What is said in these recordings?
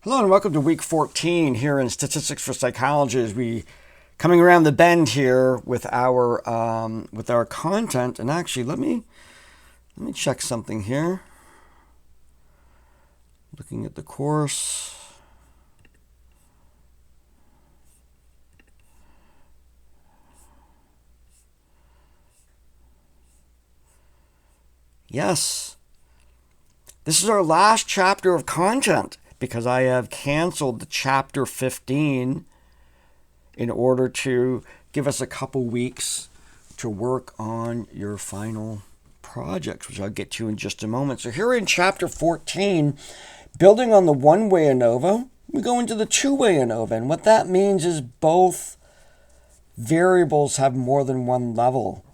Hello and welcome to week 14 here in Statistics for Psychology as we coming around the bend here with our content. And actually, let me check something here. Looking at the course. Yes, this is our last chapter of content, because I have canceled the chapter 15 in order to give us a couple weeks to work on your final projects, which I'll get to in just a moment. So here in chapter 14, building on the one-way ANOVA, we go into the two-way ANOVA. And what that means is both variables have more than one level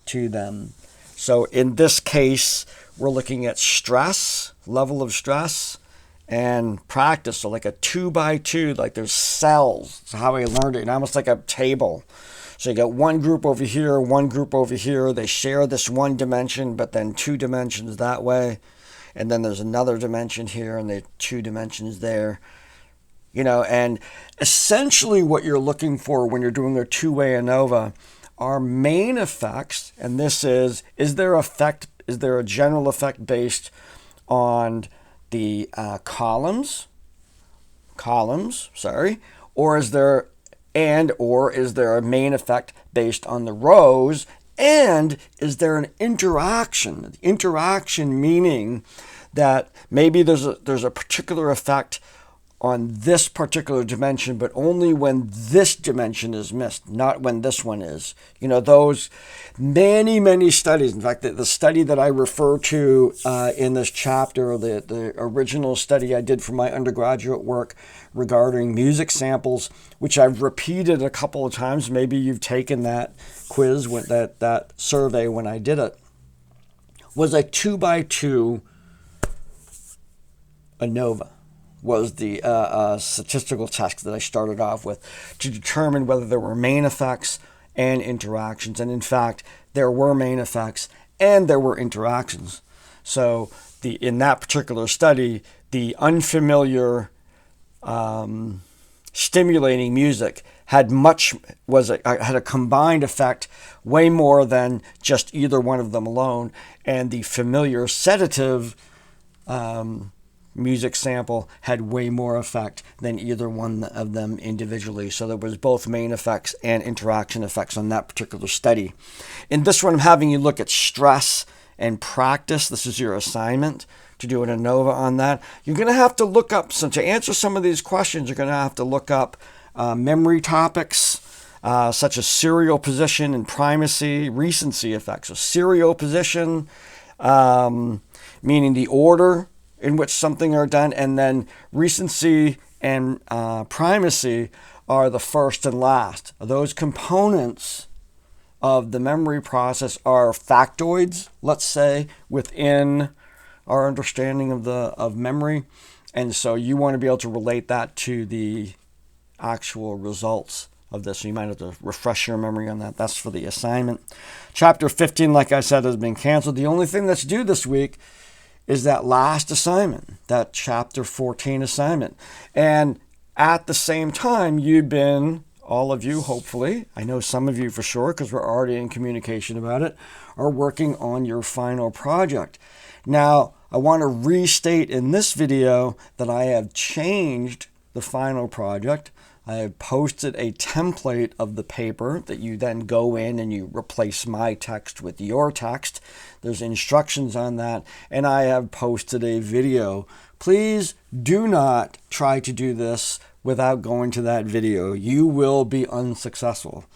to them. So in this case, we're looking at stress, level of stress, and practice. So like a 2x2, like there's cells. That's how I learned it, and almost like a table. So you got one group over here, one group over here. They share this one dimension, but then two dimensions that way. And then there's another dimension here, and there's two dimensions there. And essentially what you're looking for when you're doing a two-way ANOVA are main effects. And this is there a general effect based on the columns, or is there a main effect based on the rows, and is there an interaction? The interaction meaning that maybe there's a particular effect on this particular dimension, but only when this dimension is missed, not when this one is. Those many studies. In fact, the study that I refer to in this chapter, the original study I did for my undergraduate work regarding music samples, which I've repeated a couple of times. Maybe you've taken that quiz, that survey when I did it, was a 2x2 ANOVA. Was the statistical test that I started off with to determine whether there were main effects and interactions. And in fact, there were main effects and there were interactions. So in that particular study, the unfamiliar stimulating music had a combined effect way more than just either one of them alone, and the familiar sedative music sample had way more effect than either one of them individually. So there was both main effects and interaction effects on that particular study. In this one, I'm having you look at stress and practice. This is your assignment to do an ANOVA on that. You're going to have to look up, so to answer some of these questions, you're going to have to look up memory topics, such as serial position and primacy, recency effects. So serial position, meaning the order in which something are done, and then recency and primacy are the first and last. Those components of the memory process are factoids, let's say, within our understanding of memory. And so you want to be able to relate that to the actual results of this. So you might have to refresh your memory on that. That's for the assignment. Chapter 15, like I said, has been canceled. The only thing that's due this week is that last assignment, that chapter 14 assignment. And at the same time, all of you, hopefully, I know some of you for sure, because we're already in communication about it, are working on your final project. Now, I want to restate in this video that I have changed the final project. I have posted a template of the paper that you then go in and you replace my text with your text. There's instructions on that, and I have posted a video. Please do not try to do this without going to that video. You will be unsuccessful.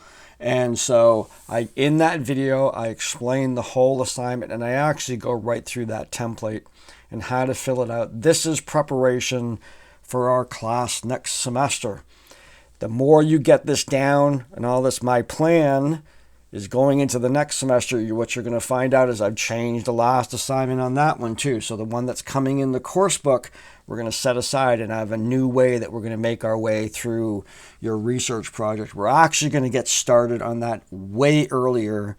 And so in that video, I explain the whole assignment, and I actually go right through that template and how to fill it out. This is preparation for our class next semester. The more you get this down and all this, my plan is going into the next semester, what you're going to find out is I've changed the last assignment on that one too. So the one that's coming in the course book, we're going to set aside, and I have a new way that we're going to make our way through your research project. We're actually going to get started on that way earlier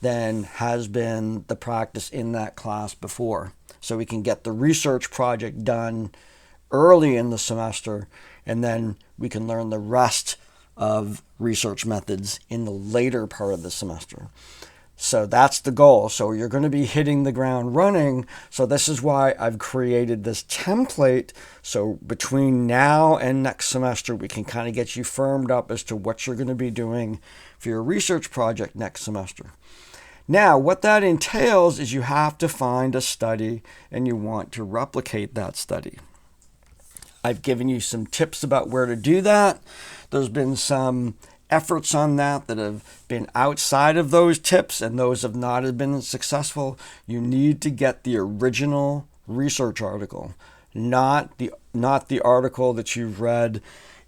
than has been the practice in that class before. So we can get the research project done early in the semester, and then we can learn the rest of research methods in the later part of the semester. So that's the goal. So you're going to be hitting the ground running. So this is why I've created this template. So between now and next semester, we can kind of get you firmed up as to what you're going to be doing for your research project next semester. Now, what that entails is you have to find a study and you want to replicate that study. I've given you some tips about where to do that. There's been some efforts on that have been outside of those tips, and those have not been successful. You need to get the original research article, not the article that you've read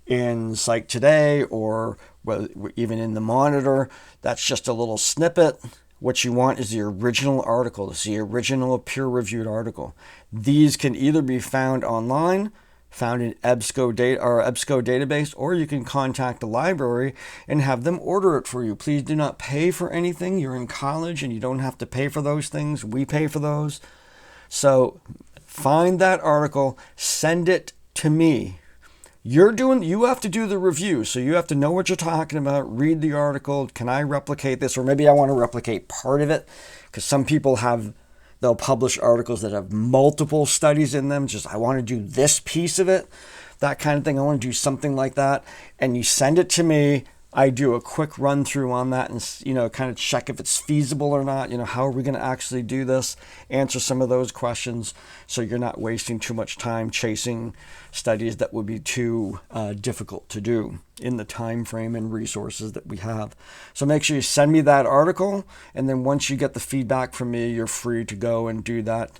in Psych Today or even in the Monitor. That's just a little snippet. What you want is the original article. It's the original peer-reviewed article. These can either be found online, found in EBSCO database, or you can contact the library and have them order it for you. Please do not pay for anything. You're in college and you don't have to pay for those things. We pay for those. So find that article, send it to me. You have to do the review, so you have to know what you're talking about, read the article. Can I replicate this? Or maybe I want to replicate part of it, because some people they'll publish articles that have multiple studies in them. Just, I want to do this piece of it, that kind of thing. I want to do something like that. And you send it to me. I do a quick run through on that and, kind of check if it's feasible or not. How are we going to actually do this? Answer some of those questions so you're not wasting too much time chasing studies that would be too difficult to do in the time frame and resources that we have. So make sure you send me that article, and then once you get the feedback from me, you're free to go and do that.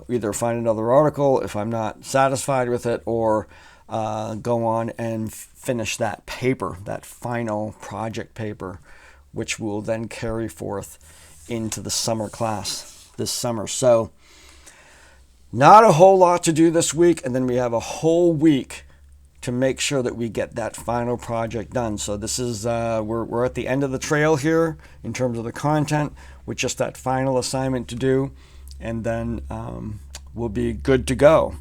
Either find another article if I'm not satisfied with it, or go on and finish that paper, that final project paper, which will then carry forth into the summer class this summer. So not a whole lot to do this week, and then we have a whole week to make sure that we get that final project done. So this is we're at the end of the trail here in terms of the content, with just that final assignment to do, and then we'll be good to go.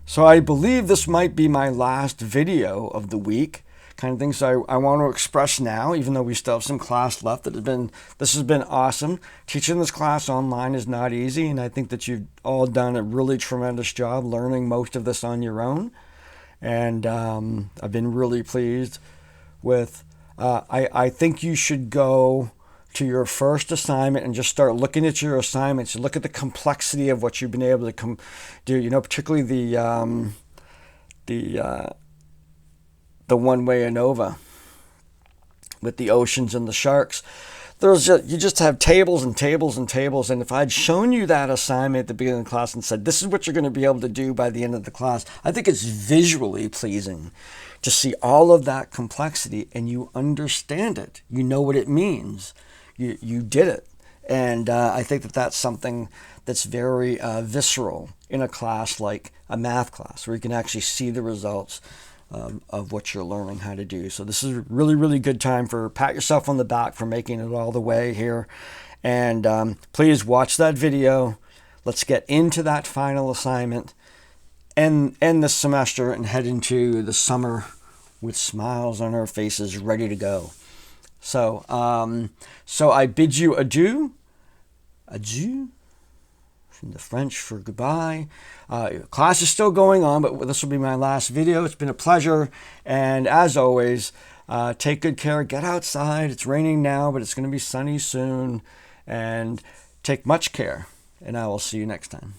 So I believe this might be my last video of the week, kind of thing. So I want to express now, even though we still have some class left, this has been awesome. Teaching this class online is not easy, and I think that you've all done a really tremendous job learning most of this on your own. And I've been really pleased with, I think you should go to your first assignment and just start looking at your assignments and look at the complexity of what you've been able to do, particularly the one-way ANOVA with the oceans and the sharks. You just have tables and tables and tables. And if I'd shown you that assignment at the beginning of the class and said, this is what you're going to be able to do by the end of the class, I think it's visually pleasing to see all of that complexity, and you understand it. You know what it means. You did it. And I think that that's something that's very visceral in a class like a math class, where you can actually see the results of what you're learning how to do. So this is a really, really good time for pat yourself on the back for making it all the way here. And please watch that video. Let's get into that final assignment and end this semester and head into the summer with smiles on our faces, ready to go. So I bid you adieu. Adieu. From the French for goodbye. Class is still going on, but this will be my last video. It's been a pleasure. And as always, take good care. Get outside. It's raining now, but it's going to be sunny soon. And take much care. And I will see you next time.